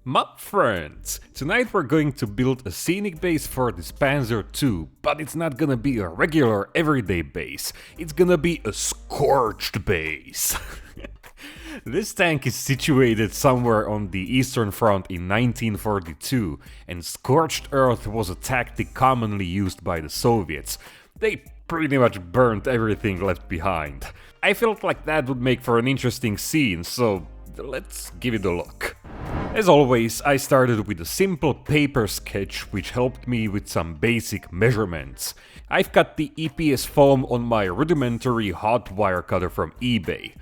My friends, tonight we're going to build a scenic base for this Panzer II, but it's not gonna be a regular everyday base, it's gonna be a Scorched base. This tank is situated somewhere on the Eastern Front in 1942, and scorched earth was a tactic commonly used by the Soviets. They pretty much burnt everything left behind. I felt like that would make for an interesting scene, so let's give it a look. As always, I started with a simple paper sketch which helped me with some basic measurements. I've got the EPS foam on my rudimentary hot wire cutter from eBay.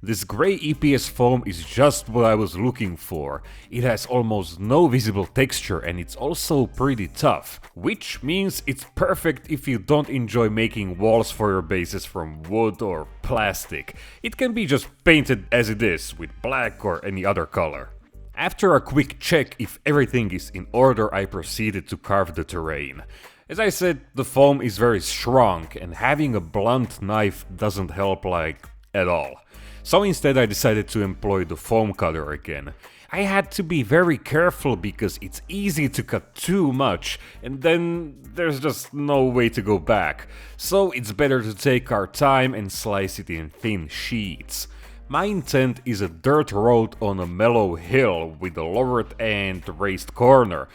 This grey EPS foam is just what I was looking for. It has almost no visible texture and it's also pretty tough, which means it's perfect if you don't enjoy making walls for your bases from wood or plastic. It can be just painted as it is, with black or any other color. After a quick check if everything is in order, I proceeded to carve the terrain. As I said, the foam is very strong and having a blunt knife doesn't help at all. So instead I decided to employ the foam cutter again. I had to be very careful because it's easy to cut too much and then there's just no way to go back. So it's better to take our time and slice it in thin sheets. My intent is a dirt road on a mellow hill with a lowered and raised corner.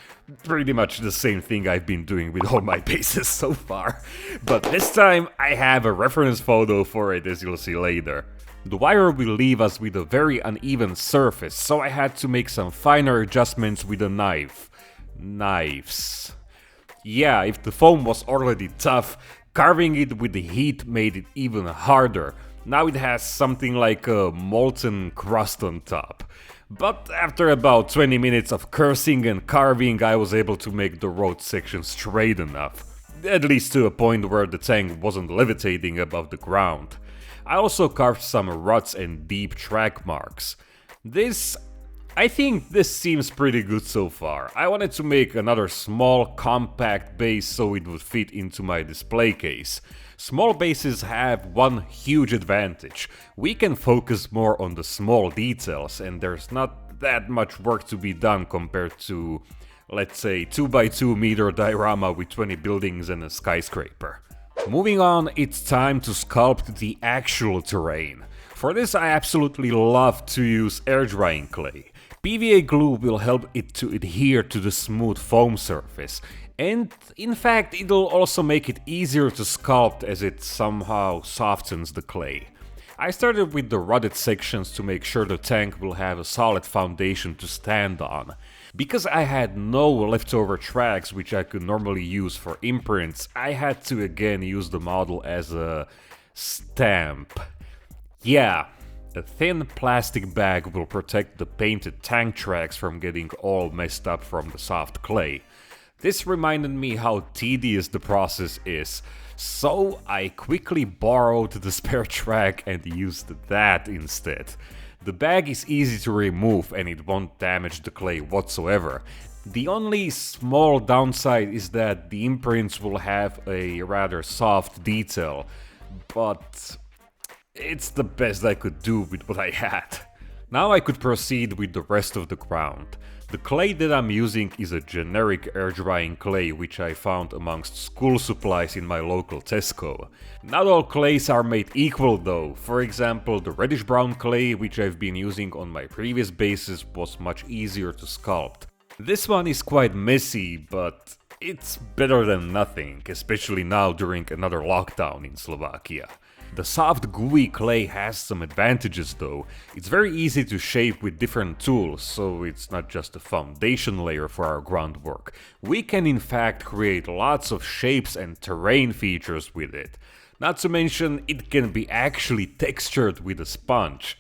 Pretty much the same thing I've been doing with all my bases so far. But this time I have a reference photo for it, as you'll see later. The wire will leave us with a very uneven surface, so I had to make some finer adjustments with a knife. Knives. Yeah, if the foam was already tough, carving it with the heat made it even harder. Now it has something like a molten crust on top. But after about 20 minutes of cursing and carving, I was able to make the road section straight enough. At least to a point where the tank wasn't levitating above the ground. I also carved some ruts and deep track marks. I think this seems pretty good so far. I wanted to make another small compact base so it would fit into my display case. Small bases have one huge advantage. We can focus more on the small details and there's not that much work to be done compared to, let's say, 2x2 meter diorama with 20 buildings and a skyscraper. Moving on, it's time to sculpt the actual terrain. For this I absolutely love to use air drying clay. PVA glue will help it to adhere to the smooth foam surface, and in fact it'll also make it easier to sculpt as it somehow softens the clay. I started with the rutted sections to make sure the tank will have a solid foundation to stand on. Because I had no leftover tracks which I could normally use for imprints, I had to again use the model as a stamp. Yeah, a thin plastic bag will protect the painted tank tracks from getting all messed up from the soft clay. This reminded me how tedious the process is, so I quickly borrowed the spare track and used that instead. The bag is easy to remove and it won't damage the clay whatsoever. The only small downside is that the imprints will have a rather soft detail, but it's the best I could do with what I had. Now I could proceed with the rest of the ground. The clay that I'm using is a generic air drying clay which I found amongst school supplies in my local Tesco. Not all clays are made equal though. For example, the reddish brown clay which I've been using on my previous bases was much easier to sculpt. This one is quite messy, but it's better than nothing, especially now during another lockdown in Slovakia. The soft gooey clay has some advantages though. It's very easy to shape with different tools, so it's not just a foundation layer for our groundwork. We can in fact create lots of shapes and terrain features with it. Not to mention, it can be actually textured with a sponge.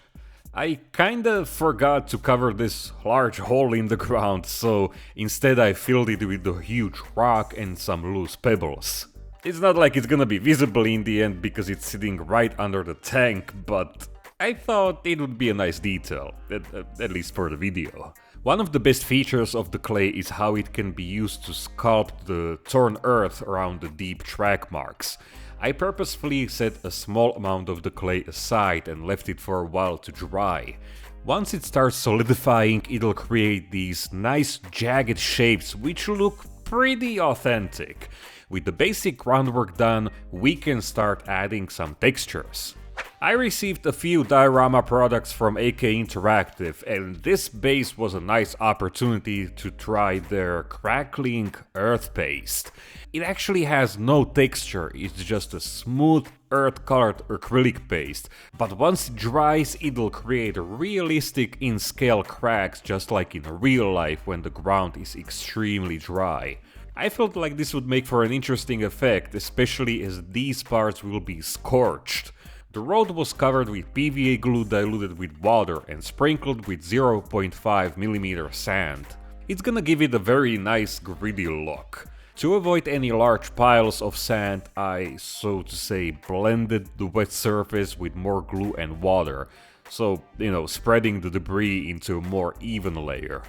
I kinda forgot to cover this large hole in the ground, so instead I filled it with a huge rock and some loose pebbles. It's not like it's gonna be visible in the end because it's sitting right under the tank, but I thought it would be a nice detail, at least for the video. One of the best features of the clay is how it can be used to sculpt the torn earth around the deep track marks. I purposefully set a small amount of the clay aside and left it for a while to dry. Once it starts solidifying, it'll create these nice jagged shapes which look pretty authentic. With the basic groundwork done, we can start adding some textures. I received a few diorama products from AK Interactive, and this base was a nice opportunity to try their crackling earth paste. It actually has no texture, it's just a smooth earth-colored acrylic paste, but once it dries, it'll create realistic in-scale cracks just like in real life when the ground is extremely dry. I felt like this would make for an interesting effect, especially as these parts will be scorched. The road was covered with PVA glue diluted with water and sprinkled with 0.5mm sand. It's gonna give it a very nice gritty look. To avoid any large piles of sand, I, so to say, blended the wet surface with more glue and water, so, spreading the debris into a more even layer.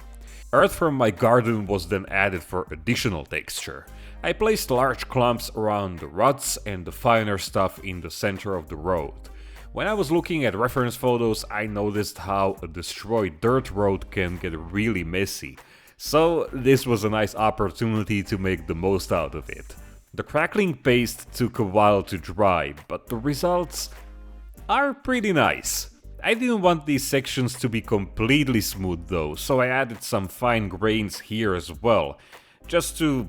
Earth from my garden was then added for additional texture. I placed large clumps around the ruts and the finer stuff in the center of the road. When I was looking at reference photos, I noticed how a destroyed dirt road can get really messy. So this was a nice opportunity to make the most out of it. The crackling paste took a while to dry, but the results are pretty nice. I didn't want these sections to be completely smooth though, so I added some fine grains here as well, just to,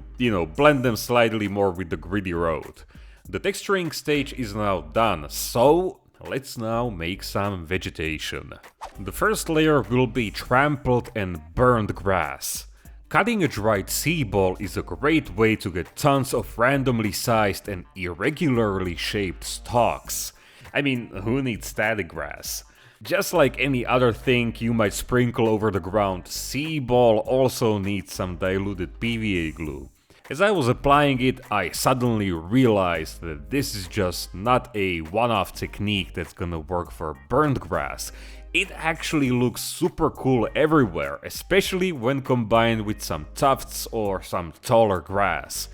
blend them slightly more with the gritty road. The texturing stage is now done, so let's now make some vegetation. The first layer will be trampled and burned grass. Cutting a dried sea ball is a great way to get tons of randomly sized and irregularly shaped stalks. I mean, who needs static grass? Just like any other thing you might sprinkle over the ground, sea ball also needs some diluted PVA glue. As I was applying it, I suddenly realized that this is just not a one-off technique that's gonna work for burnt grass. It actually looks super cool everywhere, especially when combined with some tufts or some taller grass.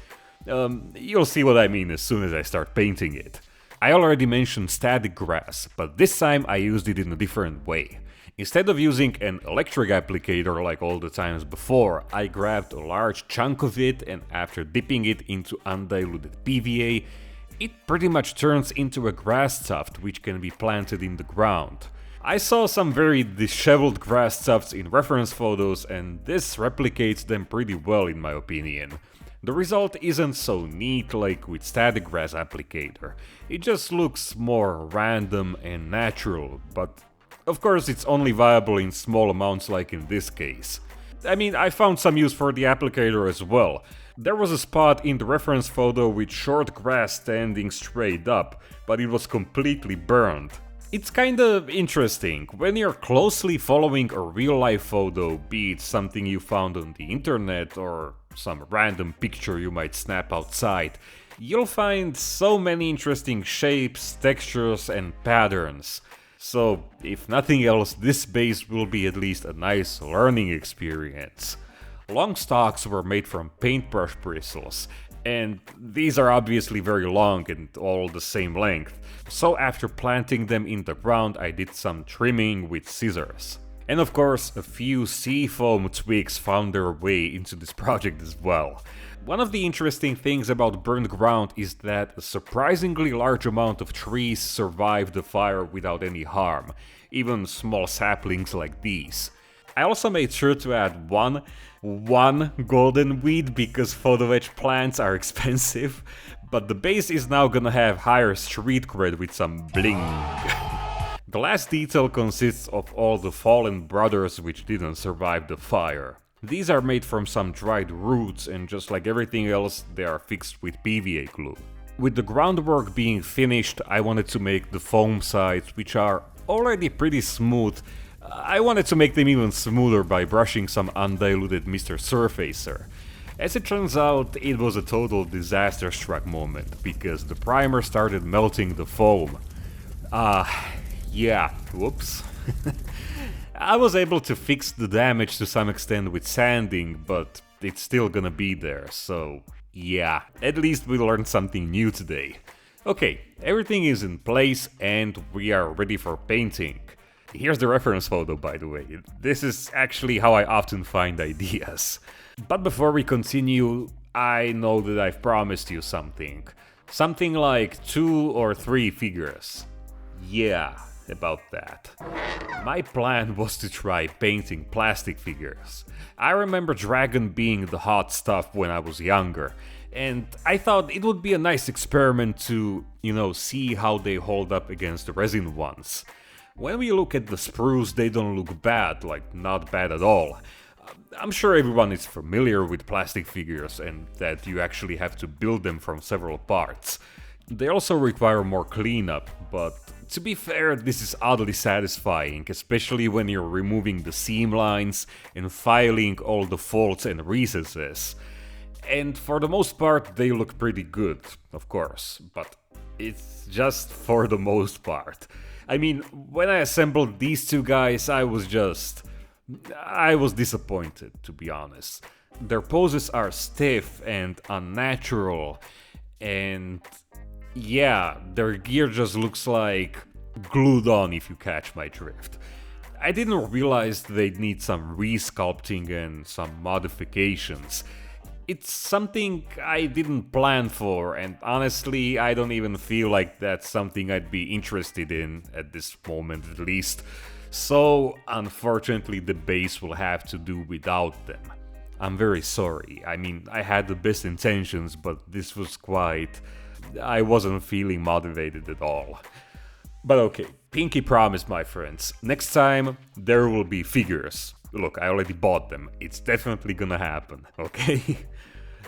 You'll see what I mean as soon as I start painting it. I already mentioned static grass, but this time I used it in a different way. Instead of using an electric applicator like all the times before, I grabbed a large chunk of it and after dipping it into undiluted PVA, it pretty much turns into a grass tuft which can be planted in the ground. I saw some very disheveled grass tufts in reference photos and this replicates them pretty well in my opinion. The result isn't so neat like with static grass applicator, it just looks more random and natural, but of course it's only viable in small amounts like in this case. I mean, I found some use for the applicator as well. There was a spot in the reference photo with short grass standing straight up, but it was completely burned. It's kinda interesting, when you're closely following a real-life photo, be it something you found on the internet or some random picture you might snap outside, you'll find so many interesting shapes, textures and patterns. So, if nothing else, this base will be at least a nice learning experience. Long stalks were made from paintbrush bristles, and these are obviously very long and all the same length. So after planting them in the ground, I did some trimming with scissors. And of course, a few seafoam twigs found their way into this project as well. One of the interesting things about burned ground is that a surprisingly large amount of trees survived the fire without any harm, even small saplings like these. I also made sure to add one golden weed because photo etch plants are expensive, but the base is now gonna have higher street cred with some bling. The last detail consists of all the fallen brothers which didn't survive the fire. These are made from some dried roots and just like everything else, they are fixed with PVA glue. With the groundwork being finished, I wanted to make the foam sides, which are already pretty smooth. I wanted to make them even smoother by brushing some undiluted Mr. Surfacer. As it turns out, it was a total disaster struck moment, because the primer started melting the foam. Yeah, whoops. I was able to fix the damage to some extent with sanding, but it's still gonna be there, so yeah, at least we learned something new today. Okay, everything is in place and we are ready for painting. Here's the reference photo, by the way. This is actually how I often find ideas. But before we continue, I know that I've promised you something. Something like 2 or 3 figures. Yeah, about that. My plan was to try painting plastic figures. I remember Dragon being the hot stuff when I was younger, and I thought it would be a nice experiment to, see how they hold up against the resin ones. When we look at the sprues, they don't look bad, like not bad at all. I'm sure everyone is familiar with plastic figures and that you actually have to build them from several parts. They also require more cleanup, but to be fair, this is oddly satisfying, especially when you're removing the seam lines and filing all the folds and recesses. And for the most part, they look pretty good, of course, but it's just for the most part. I mean, when I assembled these two guys, I was disappointed, to be honest. Their poses are stiff and unnatural, and yeah, their gear just looks like glued on, if you catch my drift. I didn't realize they'd need some re-sculpting and some modifications. It's something I didn't plan for, and honestly, I don't even feel like that's something I'd be interested in, at this moment at least. So, unfortunately, the base will have to do without them. I'm very sorry. I mean, I had the best intentions, but this was I wasn't feeling motivated at all. But okay, pinky promise, my friends. Next time, there will be figures. Look, I already bought them. It's definitely gonna happen, okay?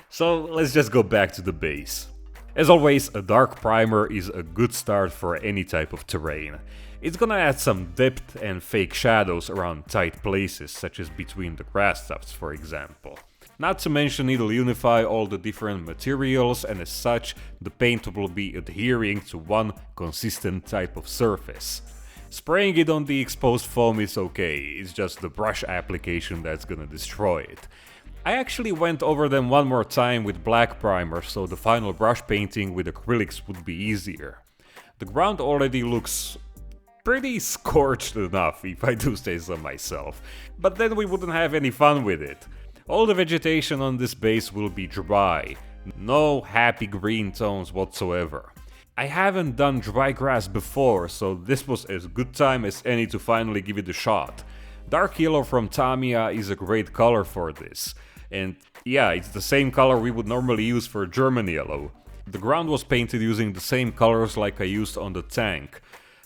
So, let's just go back to the base. As always, a dark primer is a good start for any type of terrain. It's gonna add some depth and fake shadows around tight places, such as between the grass tufts, for example. Not to mention it'll unify all the different materials, and as such, the paint will be adhering to one consistent type of surface. Spraying it on the exposed foam is okay, it's just the brush application that's gonna destroy it. I actually went over them one more time with black primer, so the final brush painting with acrylics would be easier. The ground already looks pretty scorched enough, if I do say so myself, but then we wouldn't have any fun with it. All the vegetation on this base will be dry, no happy green tones whatsoever. I haven't done dry grass before, so this was as good time as any to finally give it a shot. Dark yellow from Tamiya is a great color for this, and yeah, it's the same color we would normally use for German yellow. The ground was painted using the same colors like I used on the tank.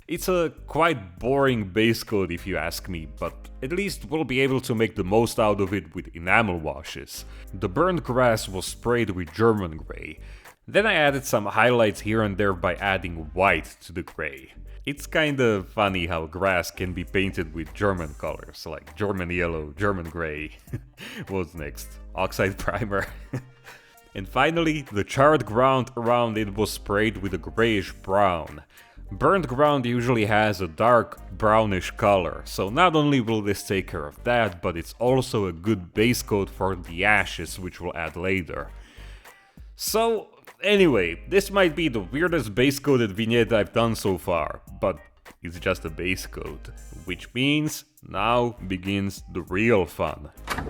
It's a quite boring base coat if you ask me, but at least we'll be able to make the most out of it with enamel washes. The burned grass was sprayed with German grey. Then I added some highlights here and there by adding white to the grey. It's kinda funny how grass can be painted with German colors, like German yellow, German grey. What's next? Oxide primer. And finally, the charred ground around it was sprayed with a greyish brown. Burnt ground usually has a dark brownish color, so not only will this take care of that, but it's also a good base coat for the ashes, which we'll add later. So, anyway, this might be the weirdest base coated vignette I've done so far, but it's just a base coat, which means now begins the real fun.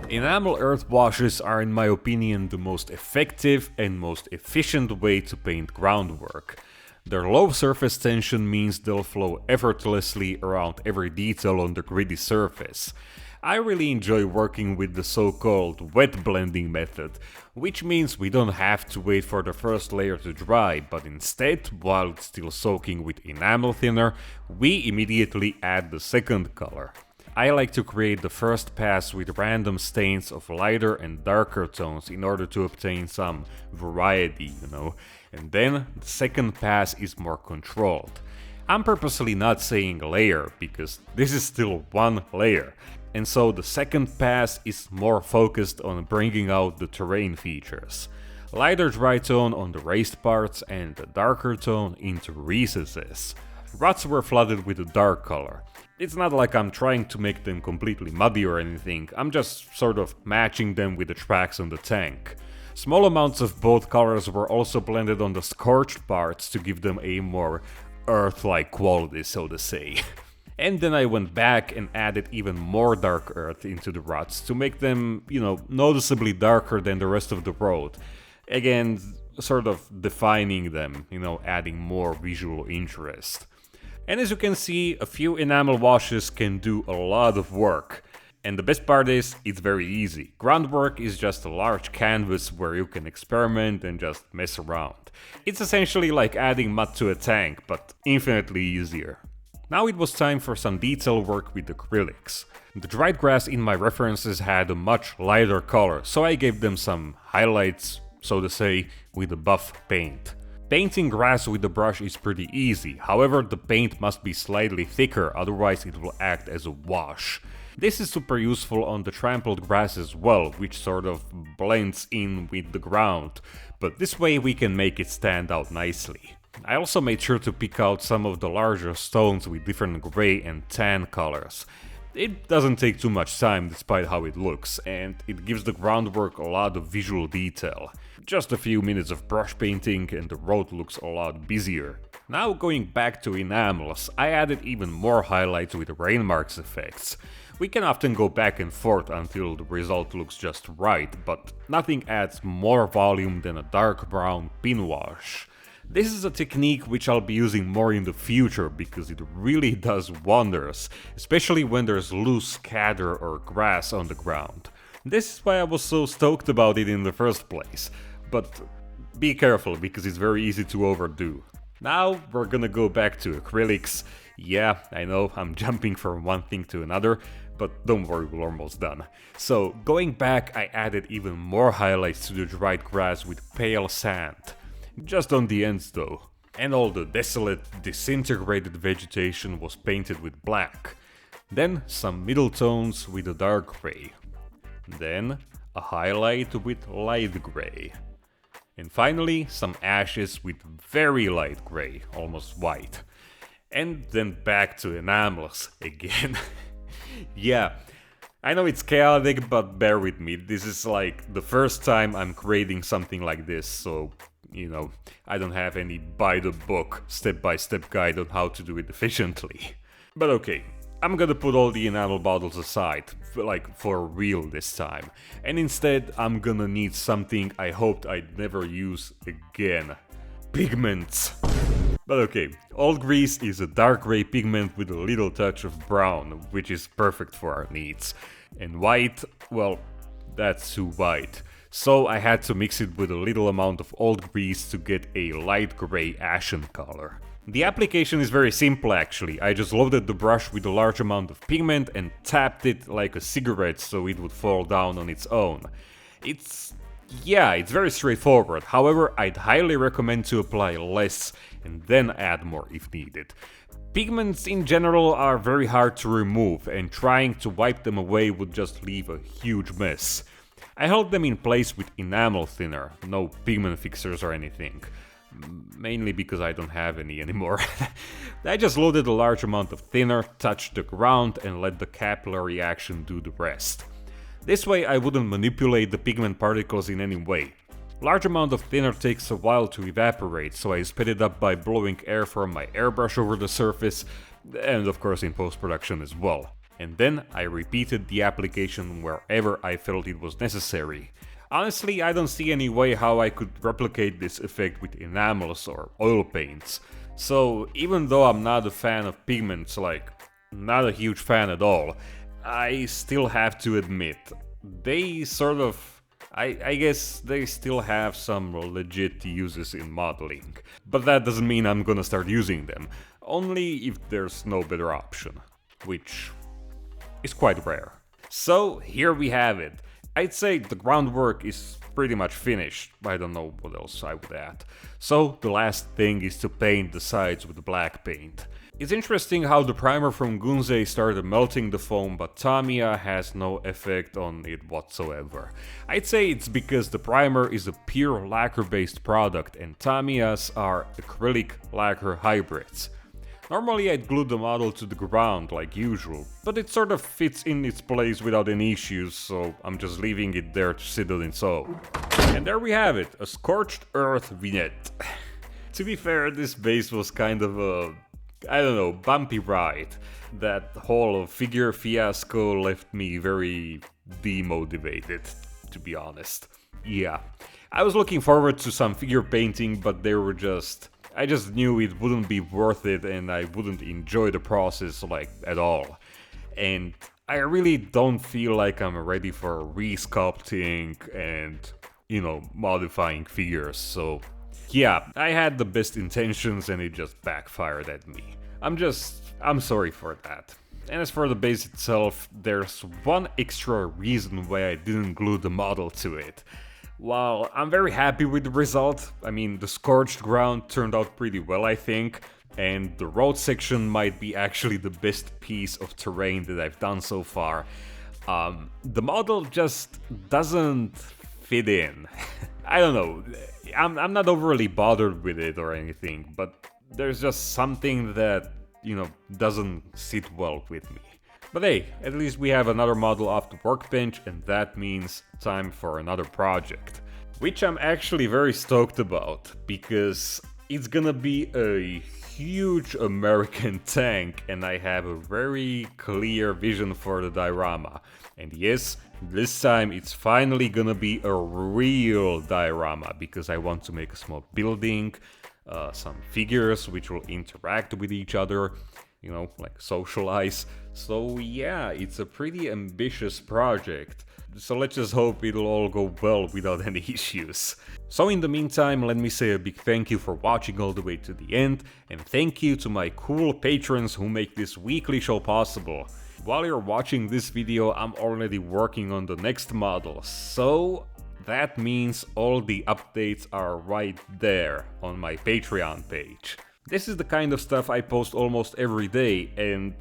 Enamel earth washes are in my opinion the most effective and most efficient way to paint groundwork. Their low surface tension means they'll flow effortlessly around every detail on the gritty surface. I really enjoy working with the so-called wet blending method, which means we don't have to wait for the first layer to dry, but instead, while it's still soaking with enamel thinner, we immediately add the second color. I like to create the first pass with random stains of lighter and darker tones in order to obtain some variety, and then the second pass is more controlled. I'm purposely not saying layer, because this is still one layer, and so the second pass is more focused on bringing out the terrain features. Lighter dry tone on the raised parts and a darker tone into recesses. Ruts were flooded with a dark color. It's not like I'm trying to make them completely muddy or anything, I'm just sort of matching them with the tracks on the tank. Small amounts of both colors were also blended on the scorched parts to give them a more earth-like quality, so to say. And then I went back and added even more dark earth into the ruts to make them, noticeably darker than the rest of the road. Again, sort of defining them, adding more visual interest. And as you can see, a few enamel washes can do a lot of work. And the best part is, it's very easy. Groundwork is just a large canvas where you can experiment and just mess around. It's essentially like adding mud to a tank, but infinitely easier. Now it was time for some detail work with acrylics. The dried grass in my references had a much lighter color, so I gave them some highlights, so to say, with a buff paint. Painting grass with the brush is pretty easy, however the paint must be slightly thicker, otherwise it will act as a wash. This is super useful on the trampled grass as well, which sort of blends in with the ground, but this way we can make it stand out nicely. I also made sure to pick out some of the larger stones with different grey and tan colors. It doesn't take too much time despite how it looks, and it gives the groundwork a lot of visual detail. Just a few minutes of brush painting and the road looks a lot busier. Now going back to enamels, I added even more highlights with rain marks effects. We can often go back and forth until the result looks just right, but nothing adds more volume than a dark brown pin wash. This is a technique which I'll be using more in the future because it really does wonders, especially when there's loose scatter or grass on the ground. This is why I was so stoked about it in the first place, but be careful because it's very easy to overdo. Now we're gonna go back to acrylics. Yeah, I know I'm jumping from one thing to another, but don't worry, we're almost done. So going back, I added even more highlights to the dried grass with pale sand. Just on the ends though. And all the desolate, disintegrated vegetation was painted with black. Then some middle tones with a dark grey. Then a highlight with light grey. And finally some ashes with very light grey, almost white. And then back to enamels again. Yeah, I know it's chaotic, but bear with me. This is like the first time I'm creating something like this, so I don't have any by-the-book, step-by-step guide on how to do it efficiently. But okay, I'm gonna put all the enamel bottles aside, for real this time. And instead, I'm gonna need something I hoped I'd never use again. Pigments. But okay, old grease is a dark grey pigment with a little touch of brown, which is perfect for our needs. And white, well, that's too white. So I had to mix it with a little amount of old grease to get a light grey ashen color. The application is very simple actually. I just loaded the brush with a large amount of pigment and tapped it like a cigarette so it would fall down on its own. It's very straightforward. However, I'd highly recommend to apply less and then add more if needed. Pigments in general are very hard to remove, and trying to wipe them away would just leave a huge mess. I held them in place with enamel thinner, no pigment fixers or anything. Mainly because I don't have any anymore. I just loaded a large amount of thinner, touched the ground and let the capillary action do the rest. This way I wouldn't manipulate the pigment particles in any way. Large amount of thinner takes a while to evaporate, so I sped it up by blowing air from my airbrush over the surface, and of course in post-production as well. And then I repeated the application wherever I felt it was necessary. Honestly, I don't see any way how I could replicate this effect with enamels or oil paints. So even though I'm not a fan of pigments, not a huge fan at all, I still have to admit, they I guess they still have some legit uses in modeling. But that doesn't mean I'm gonna start using them, only if there's no better option, which is quite rare. So here we have it. I'd say the groundwork is pretty much finished. I don't know what else I would add. So the last thing is to paint the sides with black paint. It's interesting how the primer from Gunze started melting the foam, but Tamiya has no effect on it whatsoever. I'd say it's because the primer is a pure lacquer-based product and Tamiyas are acrylic lacquer hybrids. Normally I'd glue the model to the ground like usual, but it sort of fits in its place without any issues, so I'm just leaving it there to sit on its own. And there we have it, a scorched earth vignette. To be fair, this base was kind of a, bumpy ride. that whole figure fiasco left me very demotivated, to be honest. Yeah, I was looking forward to some figure painting, but they were just... I just knew it wouldn't be worth it and I wouldn't enjoy the process like at all. And I really don't feel like I'm ready for resculpting and, you know, modifying figures, so yeah, I had the best intentions and it just backfired at me. I'm sorry for that. And as for the base itself, there's one extra reason why I didn't glue the model to it. While I'm very happy with the result, I mean, the scorched ground turned out pretty well, I think, and the road section might be actually the best piece of terrain that I've done so far. The model just doesn't fit in. I don't know, I'm not overly bothered with it or anything, but there's just something that, you know, doesn't sit well with me. But hey, at least we have another model off the workbench, and that means time for another project. Which I'm actually very stoked about, because it's gonna be a huge American tank, and I have a very clear vision for the diorama. And yes, this time it's finally gonna be a real diorama, because I want to make a small building, some figures which will interact with each other, you know, like socialize. So yeah, it's a pretty ambitious project. So let's just hope it'll all go well without any issues. So in the meantime, let me say a big thank you for watching all the way to the end, and thank you to my cool patrons who make this weekly show possible. While you're watching this video, I'm already working on the next model, so that means all the updates are right there on my Patreon page. This is the kind of stuff I post almost every day, and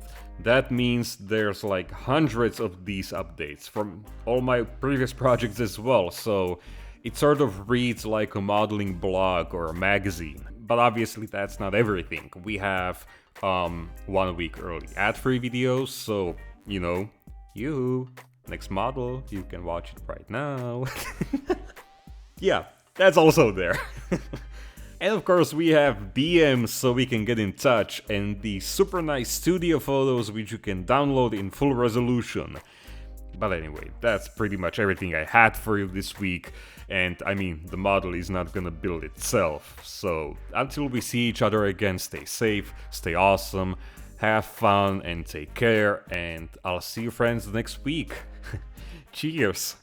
that means there's like hundreds of these updates from all my previous projects as well, so it sort of reads like a modeling blog or a magazine. But obviously that's not everything. We have 1 week early ad-free videos, so, you know, next model, you can watch it right now. Yeah, that's also there. And of course we have DMs so we can get in touch, and the super nice studio photos which you can download in full resolution. But anyway, that's pretty much everything I had for you this week, and I mean, the model is not gonna build itself. So until we see each other again, stay safe, stay awesome, have fun and take care, and I'll see you friends next week. Cheers!